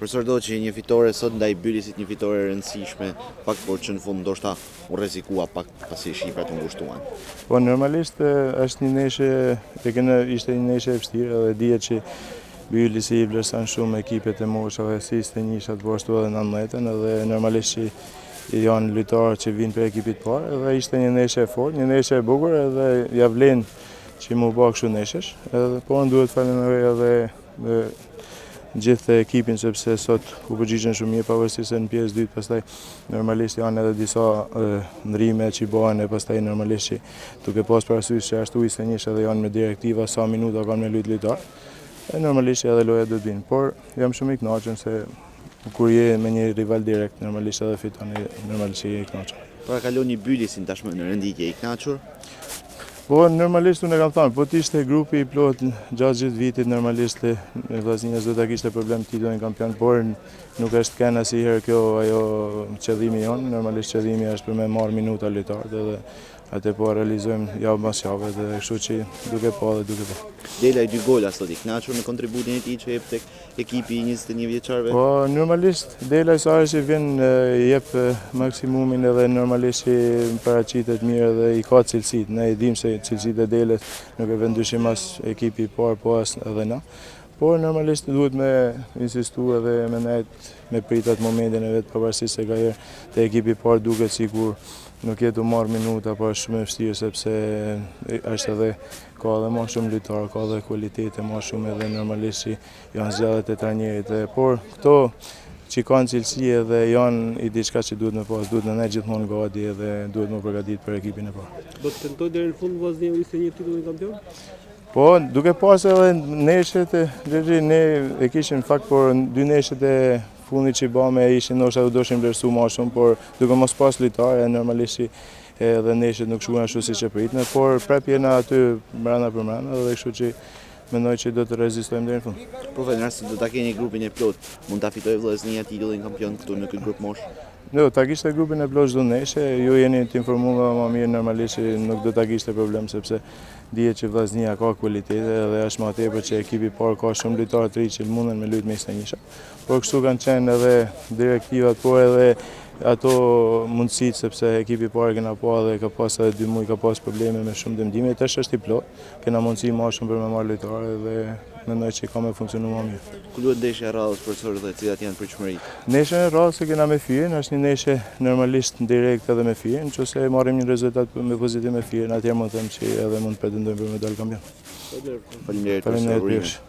Profesor do që një fitore sot ndaj Bylisit, një fitore e rëndësishme, pak por që në fund ndoshta u rrezikua pak pasi shifrat u ngushtuan. Po normalisht është një neshe, ishte një neshe e vështirë dhe dihet që Bylisi i vlerëson shumë ekipet e moshave si Stenjishat, po ashtu edhe 19-ën, edhe normalisht që janë lojtarë që vinë për ekipit parë, edhe ishte një neshe e fortë, një neshe e bukur edhe ja vlen që mu bë kështu neshesh, po duhet falenderoj edhe gjithë ekipin sepse sot u përgjigjen shumë mirë pavarësisht se në pjesë dytë pastaj normalisht janë edhe disa ndrime që bëhen e pastaj normalisht që duke pas parasysh që ashtu ishte njësh edhe janë me direktiva sa minuta kanë me lojtar. Normalisht edhe loja do të vinë, por jam shumë i kënaqur se kur je me një rival direkt normalisht edhe fiton, normalisht je i kënaqur. Pra kaloni Bylisin tashmë në renditje, i kënaqur? Po normalisht unë e kam thënë, po t'ishte grupi i plot gjatë gjithë vitit normalisht Vllaznia do ta kishte problem titullin kampion, por nuk është kënë asnjëherë kjo ajo qëllimi jon, normalisht qëllimi është për me marrë minuta lojtarët edhe atë po realizojmë javë pas jave dhe kështu që duke pa dhe duke pa. Dela i 2 gola sot i kënaqur në kontributin e tij që jep tek ekipi i 21 vjeçarëve. Po normalisht Dela i Sari që vjen jep maksimumin edhe normalisht që paraqitet mirë dhe i ka cilësitë. Ne e dimë se cilësitë e Delës nuk e vendyshim as ekipi i parë po as edhe na. Por normalisht duhet me insistu edhe me prit atë momentin e vet pavarësisht se gajer te ekipi i parë duket sikur nuk jetë u marrë minuta, po është shumë e vështirë sepse është edhe ka edhe më shumë lojtarë, ka edhe kualitete më shumë edhe normalisht që janë zgjedhjet e trajnerit. Por këto që kanë cilësi edhe janë i diçka që duhet me pas, duhet në ne gjithmonë gati edhe duhet më përgatitur për ekipin e parë. Do të tentoj deri në fund Vllaznia u ishte një titull kampion? Po, duke pas edhe neshet ne e kishim fakt por 2 neshet e fundit që bëme ishin ndoshta do doshin vlerësu më shumë, por duke mos pas lojtarë normalisht edhe neshet nuk shkuan ashtu siç e pritne, por prap jena aty brenda për brenda dhe kështu që mendoj që do të rezistojmë deri në fund. Profesor, nëse do ta keni grupin e plot, mund ta fitojë Vllaznia titullin kampion këtu në këtë grup mosh? Jo, ta kishte grupin e plot çdo neshe, ju jeni të informuar më mirë normalisht që nuk do ta kishte problem sepse dihet që Vllaznia ka kualitete dhe është më tepër që ekipi i parë ka shumë lojtarë të ri që munden me lujt me Stenjisha. Por kështu kanë qenë edhe direktivat, por edhe ato mundësitë sepse ekipi i parë kena pa dhe ka pas edhe 2 muaj ka pas probleme me shumë dëmtime, tash është i plot. Kena mundësi më shumë për me marrë lojtarë dhe mendoj që ka me funksionu më mirë. Ku duhet ndeshja e radhës profesor dhe cilat janë pritshmëritë? Neshën e radhës që kena me Firin, është një neshe normalisht direkt edhe me Firin, nëse marrim një rezultat me pozitiv me Firin, atëherë mund të them që edhe mund të pretendojmë për medalë kampion. Faleminderit profesor.